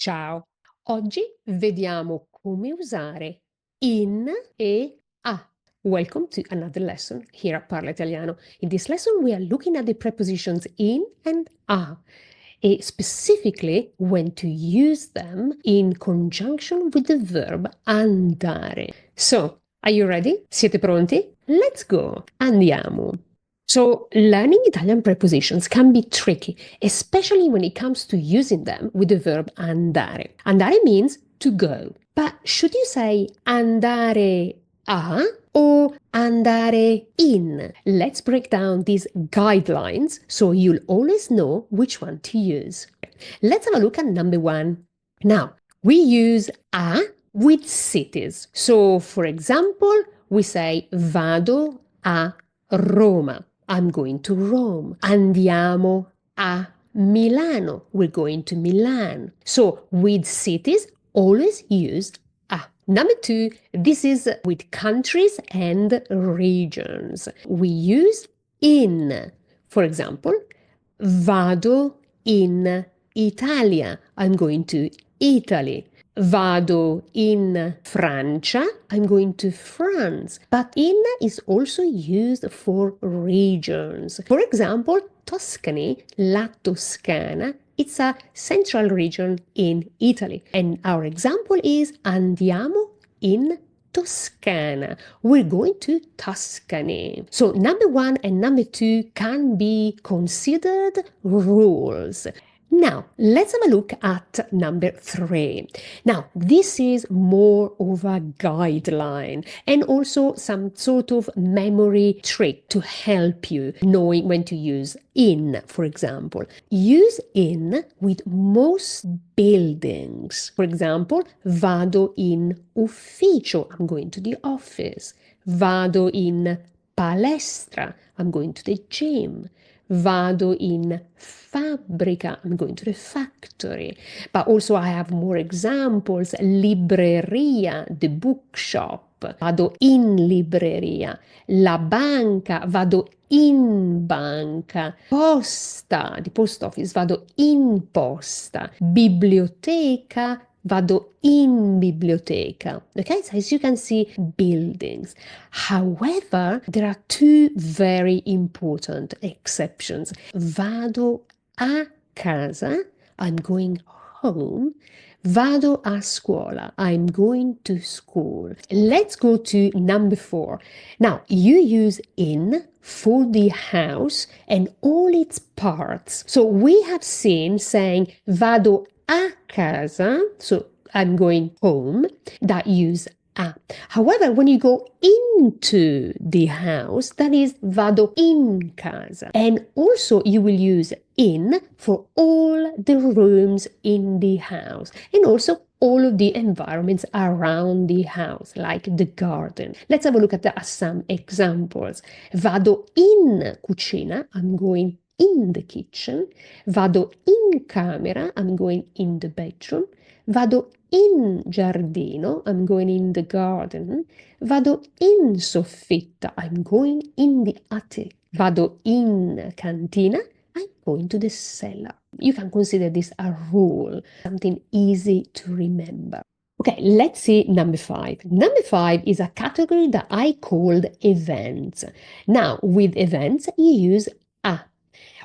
Ciao, oggi vediamo come usare in e a. Welcome to another lesson here at Parla Italiano. In this lesson, we are looking at the prepositions in and a, and specifically when to use them in conjunction with the verb andare. So, are you ready? Siete pronti? Let's go! Andiamo! So, learning Italian prepositions can be tricky, especially when it comes to using them with the verb andare. Andare means to go. But should you say andare a or andare in? Let's break down these guidelines so you'll always know which one to use. Let's have a look at number one. Now, we use a with cities. So, for example, we say vado a Roma. I'm going to Rome. Andiamo a Milano. We're going to Milan. So with cities, always use a. Number two, this is with countries and regions. We use in. For example, vado in Italia. I'm going to Italy. Vado in Francia, I'm going to France. But in is also used for regions. For example, Tuscany, la Toscana, it's a central region in Italy. And our example is andiamo in Toscana. We're going to Tuscany. So number one and number two can be considered rules. Now, let's have a look at number three. Now, this is more of a guideline and also some sort of memory trick to help you knowing when to use in, for example. Use in with most buildings. For example, vado in ufficio, I'm going to the office. Vado in palestra, I'm going to the gym. Vado in fabbrica, I'm going to the factory. But also I have more examples. Libreria, the bookshop. Vado in libreria. La banca, vado in banca. Posta, the post office, vado in posta. Biblioteca, vado in biblioteca. Okay, so as you can see, buildings. However, there are two very important exceptions. Vado a casa, I'm going home. Vado a scuola, I'm going to school. Let's go to number four. Now, you use in for the house and all its parts. So we have seen saying vado a casa, so I'm going home, that use a. However, when you go into the house, that is vado in casa. And also you will use in for all the rooms in the house and also all of the environments around the house, like the garden. Let's have a look at some examples. Vado in cucina, I'm going in the kitchen. Vado in camera, I'm going in the bedroom. Vado in giardino, I'm going in the garden. Vado in soffitta, I'm going in the attic. Vado in cantina, I'm going to the cellar. You can consider this a rule, something easy to remember. Okay, let's see number five. Number five is a category that I called events. Now, with events, you use a.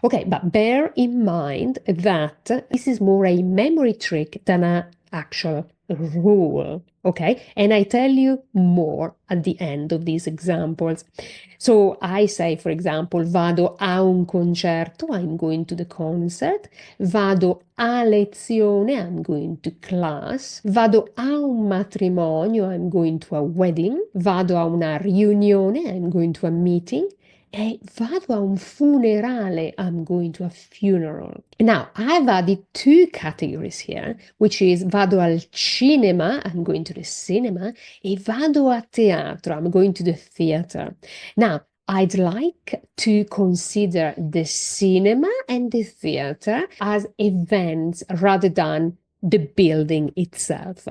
Okay, but bear in mind that this is more a memory trick than an actual rule. Okay, and I tell you more at the end of these examples. So I say, for example, vado a un concerto, I'm going to the concert. Vado a lezione, I'm going to class. Vado a un matrimonio, I'm going to a wedding. Vado a una riunione, I'm going to a meeting. E vado a un funerale, I'm going to a funeral. Now, I've added two categories here, which is vado al cinema, I'm going to the cinema, e vado a teatro, I'm going to the theater. Now, I'd like to consider the cinema and the theater as events rather than the building itself,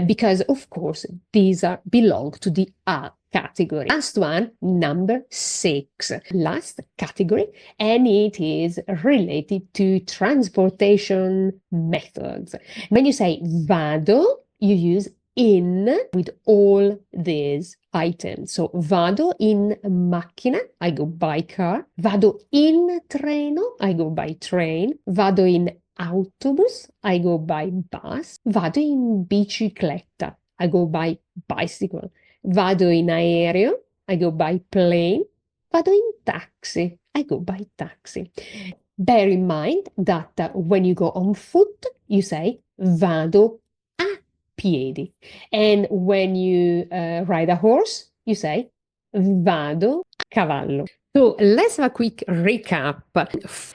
because of course these belong to the a category. Last one, number 6. Last category, and it is related to transportation methods. When you say vado, you use in with all these items. So vado in macchina, I go by car. Vado in treno, I go by train. Vado in autobus, I go by bus. Vado in bicicletta, I go by bicycle. Vado in aereo, I go by plane. Vado in taxi, I go by taxi. Bear in mind that when you go on foot, you say vado a piedi. And when you ride a horse, you say vado a cavallo. So let's have a quick recap.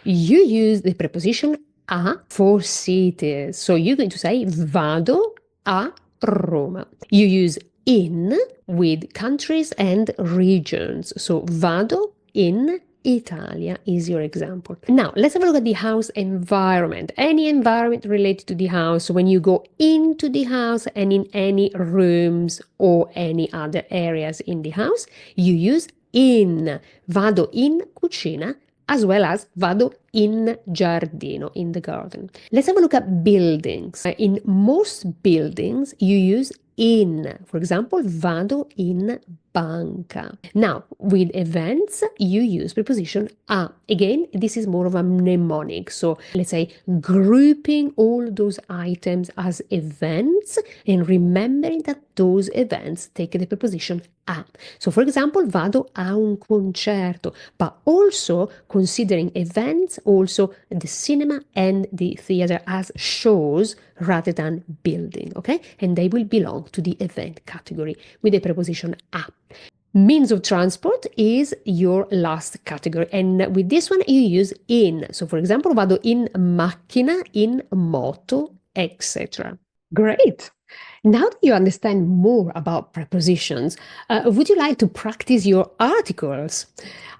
You use the preposition a for cities. So you're going to say vado a Roma. You use in with countries and regions. So vado in Italia is your example. Now, let's have a look at the house environment. Any environment related to the house, when you go into the house and in any rooms or any other areas in the house, you use in. Vado in cucina as well as vado in giardino, in the garden. Let's have a look at buildings. In most buildings, you use in. For example, vado in banca. Now, with events, you use preposition a. Again, this is more of a mnemonic. So let's say grouping all those items as events and remembering that those events take the preposition a. So for example, vado a un concerto, but also considering events, also the cinema and the theater as shows rather than building, okay? And they will belong to the event category with the preposition a. Means of transport is your last category, and with this one you use in. So for example, vado in macchina, in moto, etc. Great. Now that you understand more about prepositions, would you like to practice your articles?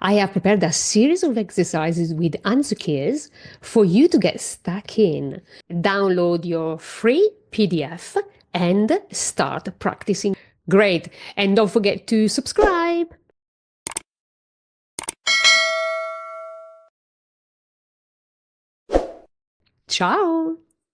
I have prepared a series of exercises with answer keys for you to get stuck in. Download your free PDF and start practicing. Great. And don't forget to subscribe. Ciao.